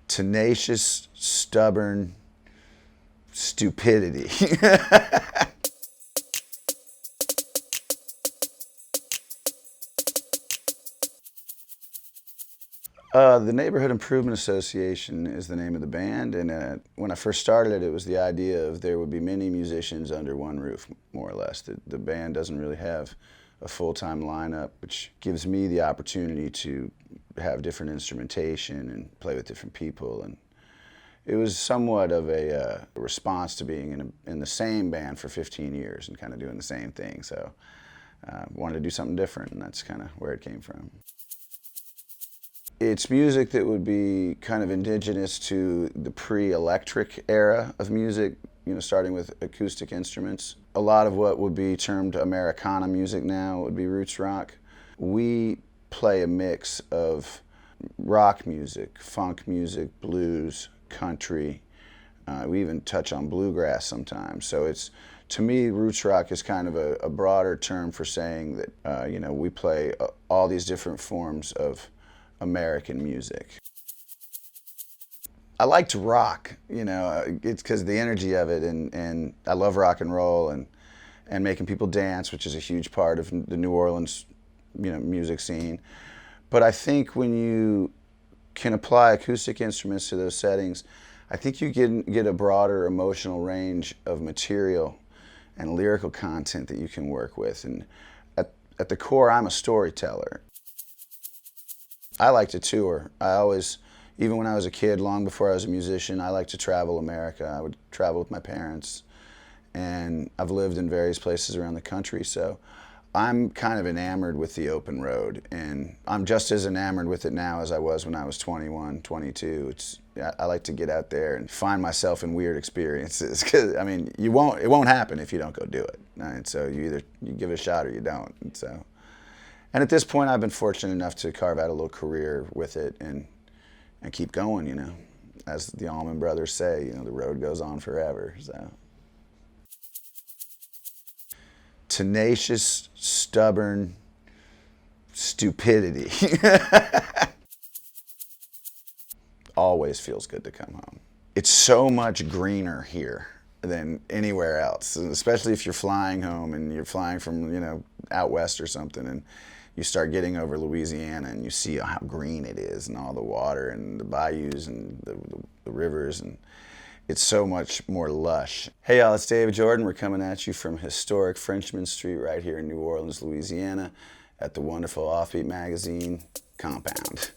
Tenacious, stubborn stupidity. The Neighborhood Improvement Association is the name of the band, and when I first started it, it was the idea of there would be many musicians under one roof, more or less. The band doesn't really have a full-time lineup, which gives me the opportunity to have different instrumentation and play with different people. And it was somewhat of a response to being in the same band for 15 years and kind of doing the same thing. So I wanted to do something different, and that's kind of where it came from. It's music that would be kind of indigenous to the pre-electric era of music, you know, starting with acoustic instruments. A lot of what would be termed Americana music now would be roots rock. We play a mix of rock music, funk music, blues, country. We even touch on bluegrass sometimes. So it's, to me, roots rock is kind of a broader term for saying that, you know, we play all these different forms of American music. I like to rock, you know, it's because of the energy of it, and I love rock and roll and making people dance, which is a huge part of the New Orleans, you know, music scene. But I think when you can apply acoustic instruments to those settings, I think you get a broader emotional range of material and lyrical content that you can work with. And at the core, I'm a storyteller. I like to tour. I always, even when I was a kid, long before I was a musician, I liked to travel America. I would travel with my parents, and I've lived in various places around the country, so I'm kind of enamored with the open road, and I'm just as enamored with it now as I was when I was 21, 22. I like to get out there and find myself in weird experiences, because I mean, it won't happen if you don't go do it. And so you give it a shot or you don't. And at this point, I've been fortunate enough to carve out a little career with it and keep going, you know. As the Allman Brothers say, you know, the road goes on forever, so. Tenacious, stubborn stupidity. Always feels good to come home. It's so much greener here than anywhere else, especially if you're flying home and you're flying from, you know, out west or something, and you start getting over Louisiana and you see how green it is and all the water and the bayous and the rivers, and it's so much more lush. Hey y'all, it's David Jordan. We're coming at you from historic Frenchman Street right here in New Orleans, Louisiana at the wonderful Offbeat Magazine compound.